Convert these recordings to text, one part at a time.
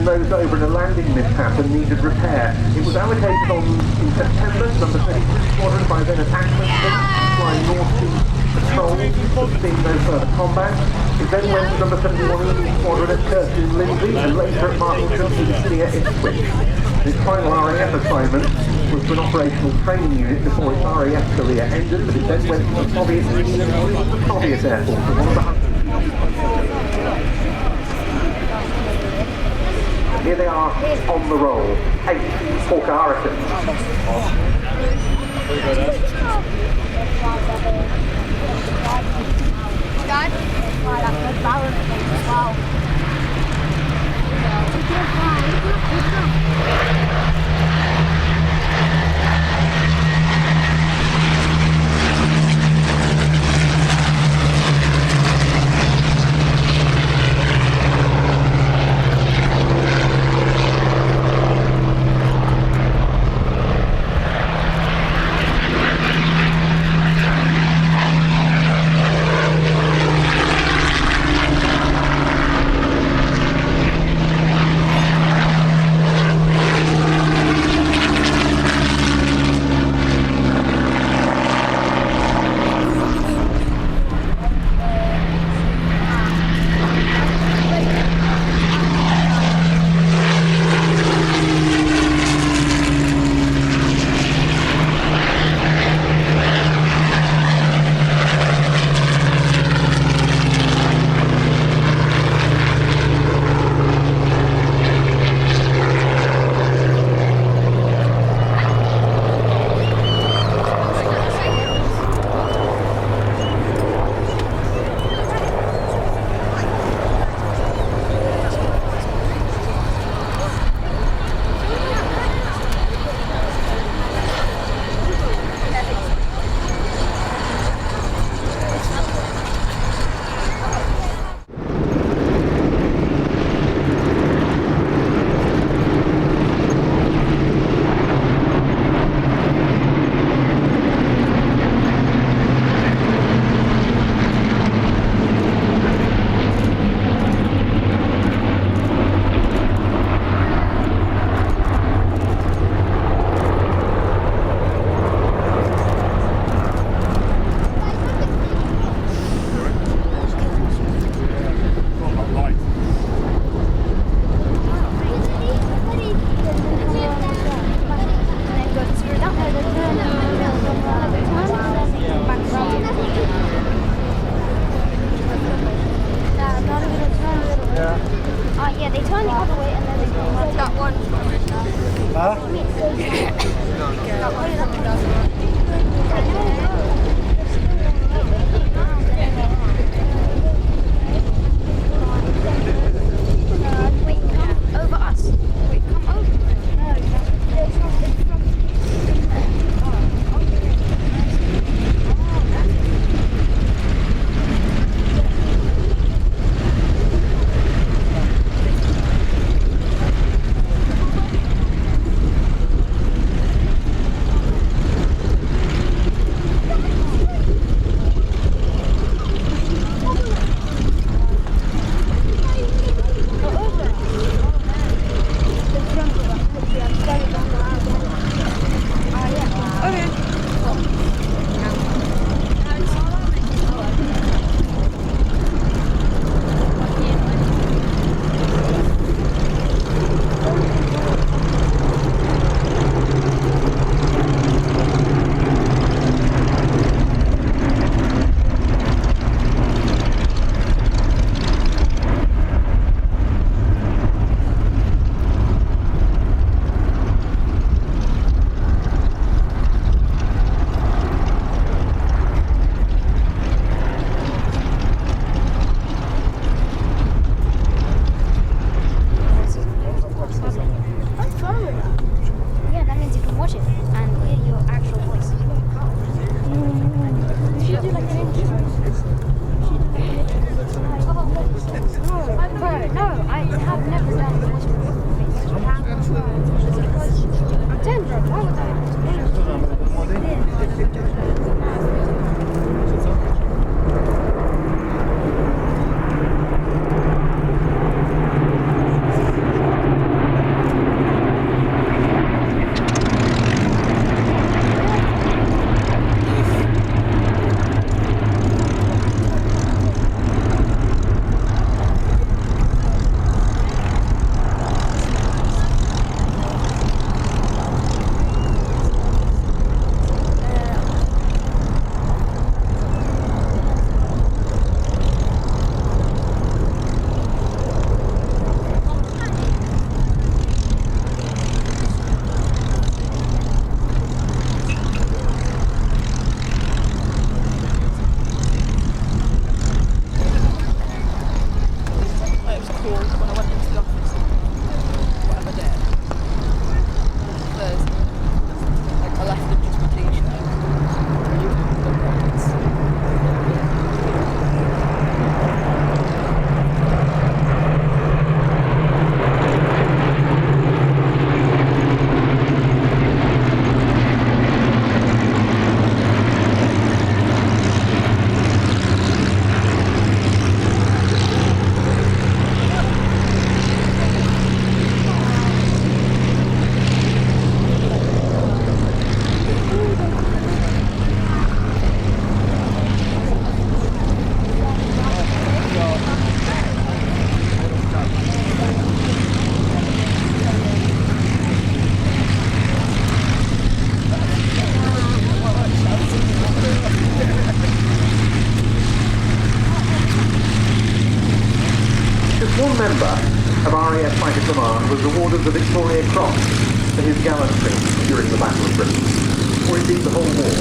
nosed over in a landing mishap and needed repair. It was allocated in September to number 33 Squadron by then attachment flying north to patrol, sustained no further combat. It then went to number 71 East Squadron at Kirkby and Lindsay, and later at Martlesham in near Ipswich. Its final RAF assignment was to an operational training unit before its RAF career ended, but it then went to the Tobias Air Force as one of the hundreds. Here they are on the roll. 8 Hawker Hurricanes. was awarded the Victoria Cross for his gallantry during the Battle of Britain, or indeed the whole war,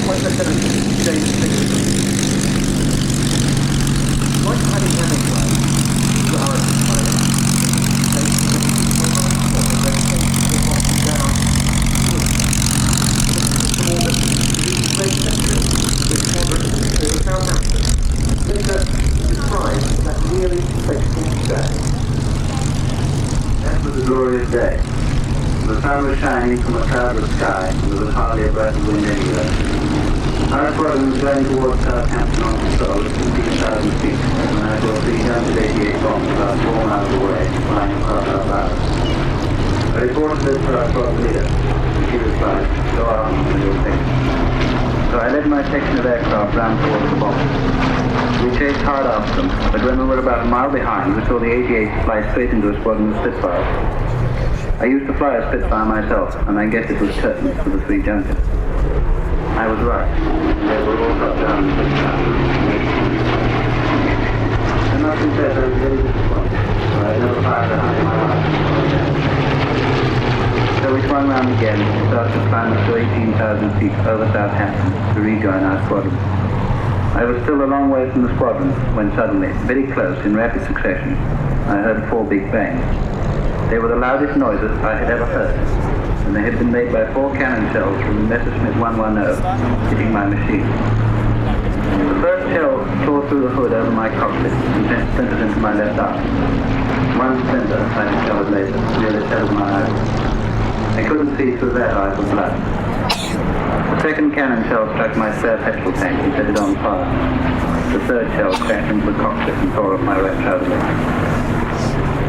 like Lieutenant James Nicholson. Like Paddy Hemingway, the Irish pilot, That was a glorious day. The sun was shining from a cloudless sky, and there was hardly a breath of wind anywhere. Our squadron was going towards Southampton on patrol at 15,000 feet, when I saw 388 bombs about 4 miles away, flying across our bows. I reported this to our squadron leader, and she replied, "Go on, and you'll think." So I led my section of aircraft round towards the bombs. We chased hard after them, but when we were about a mile behind, we saw the 88 fly straight into a squadron of Spitfires. I used to fly a Spitfire myself, and I guessed it was curtains for the 3 junkets. I was right. They were all shot down in Spitfire. I must confess I was very disappointed, for I never fired a hunt in my life. So we swung round again and started to climb up to 18,000 feet over Southampton to rejoin our squadron. I was still a long way from the squadron when suddenly, very close in rapid succession, I heard 4 big bangs. They were the loudest noises I had ever heard, and they had been made by 4 cannon shells from the Messerschmitt 110 hitting my machine. The first shell tore through the hood over my cockpit and sent splinters into my left arm. One splinter, I discovered later, nearly severed my eye. I couldn't see through that eye for blood. The second cannon shell struck my spare petrol tank and set it on fire. The third shell crashed into the cockpit and tore up my right trouser leg.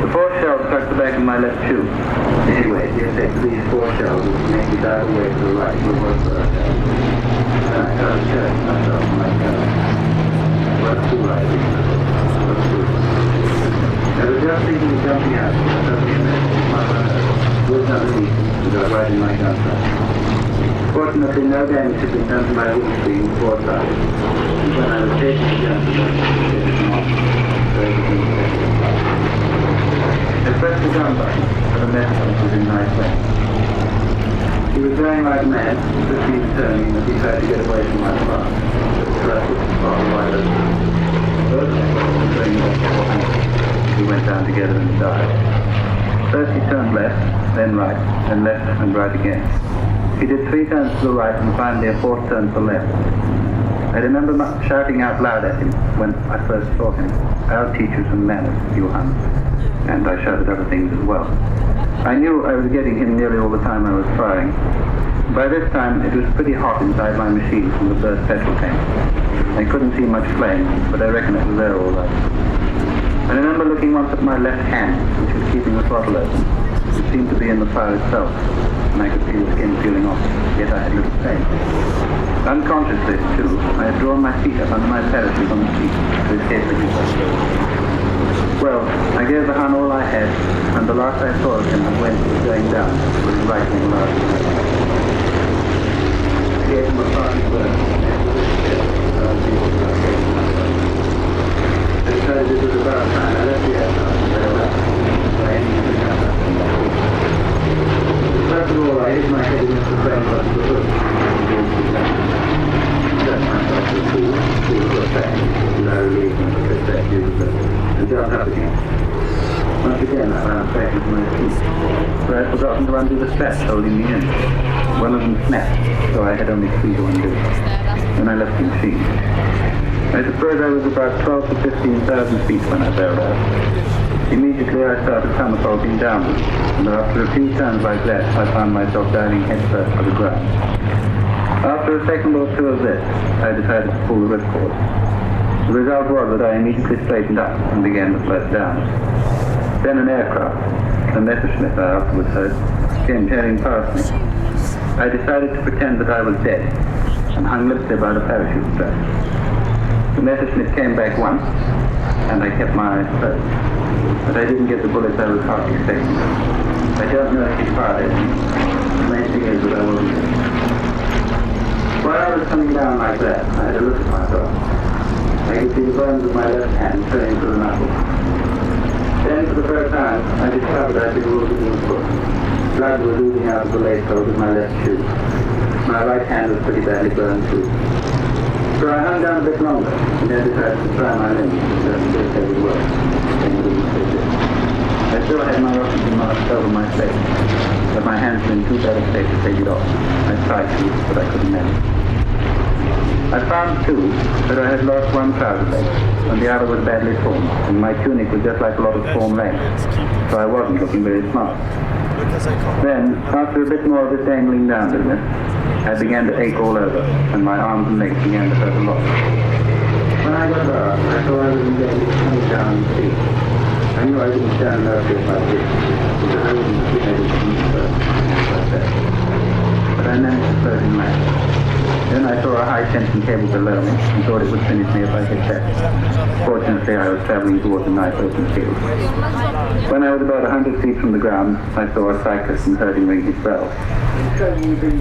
The fourth shell struck the back of my left shoe. Anyway, the effect of these 4 shells was to make me dive away to the right for one third. And I started cursing myself on my car. Well, too right. I was just thinking of jumping out when I suddenly met my runner. Was underneath and got right in my gun sight. Fortunately, no damage had been done to my windscreen before side, and when I was taking the gun to the off, I pressed the gun button, but the Messerschmitt was in my way. He was going like mad, twisting and turning as he tried to get away from my car. Thrust it far wide open. Both were going back beforehand. We went down together and died. First he turned left, then right, then left and right again. He did 3 turns to the right and finally a 4th turn to the left. I remember shouting out loud at him when I first saw him, "I'll teach you some manners, Johann." And I shouted other things as well. I knew I was getting him nearly all the time I was firing. By this time it was pretty hot inside my machine from the burst petrol tank. I couldn't see much flame, but I reckon it was there all right. I remember looking once at my left hand, which was keeping the throttle open. It seemed to be in the fire itself, and I could feel the skin peeling off, yet I had little pain. Unconsciously, too, I had drawn my feet up under my parachute on the seat to escape the heat. Well, I gave the Hun all I had, and the last I saw of him when he was going down was rifling loud. I gave him a parting word, I decided it was about time I left the aircraft and I left by any means. First of all, I hit my head against the frame of the hood. Set myself to the hood back, and I relieved and put back and jumped up again. Once again, I ran back into my feet, but I had forgotten to undo the straps holding me in. One of them snapped, so I had only 3 to undo. Then I left the machine. I suppose I was about 12 to 15,000 feet when I bailed out. Immediately I started somersaulting downwards, and after a few turns like that, I found myself diving headfirst for the ground. After a second or 2 of this, I decided to pull the ripcord. The result was that I immediately straightened up and began to float down. Then an aircraft, a Messerschmitt I afterwards heard, came tearing past me. I decided to pretend that I was dead, and hung limply by the parachute strap. The Messerschmitt came back once, and I kept my eyes closed. But I didn't get the bullets I was half expecting. I don't know if he fired at me. The main thing is that I wasn't dead. While I was coming down like that, I had a look at myself. I could see the bones of my left hand turning to the knuckle. Then for the first time, I discovered I'd been wounded in the foot. Blood was oozing out of the lace hole of my left shoe. My right hand was pretty badly burned too. So I hung down a bit longer, and then decided to try my limbs just to see if they would work. I still had my oxygen mask over my face, but my hands were in too bad a state to take it off. I tried to, but I couldn't manage. I found, too, that I had lost one trouser leg, and the other was badly torn, and my tunic was just like a lot of torn legs, so I wasn't looking very smart. Then, after a bit more of this dangling down business, I began to ache all over, and my arms and legs began to hurt a lot. When I got up, I thought I was going to come down and see. I knew I didn't stand up if I did, because I wouldn't have been able to move first, like that. But I managed to float in land. Then I saw a high-tension cable below me and thought it would finish me if I hit that. Fortunately, I was traveling towards a nice open field. When I was about 100 feet from the ground, I saw a cyclist in herding ring his bell. I'm showing you the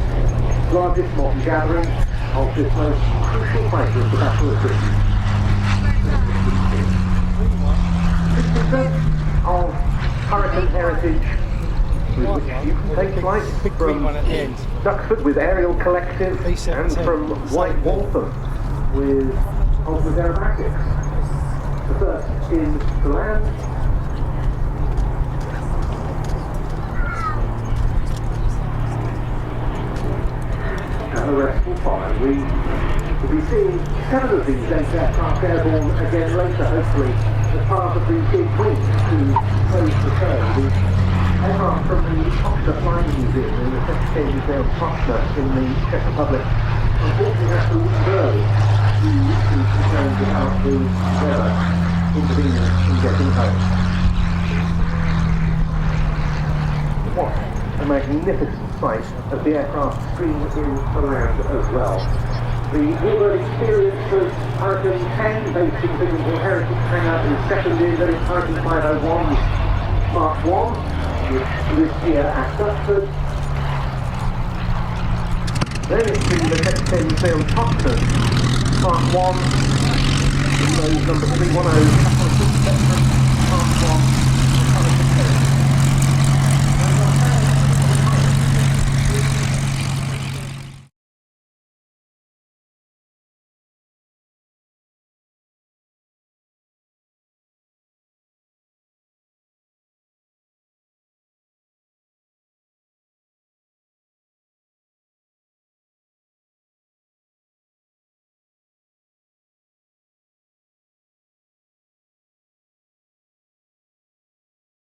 largest modern gathering of this most crucial fight of the Battle of Britain. This picture of hurricane heritage with which you can take flight from Duxford with Aerial Collective and from White Waltham with Ultimate Aerobatics. The first in the land. And the rest will follow. We will be seeing 7 of these aircraft airborne again later, hopefully, as part of the big win to close the show. The aircraft from the Togther Flying Museum in the Tailchase Togther in the Czech Republic unfortunately had to leave early due to concerns about the weather intervening in getting home. What a magnificent sight as the aircraft stream in the land as well. The Warbird experience of Hurricane 10 based in Binghamton Heritage Hangar is seconded at its Hurricane 501 Mark 1. Which lives here at Duxford. Then it's the Tailchase Togther Mark 1, Windows number 310.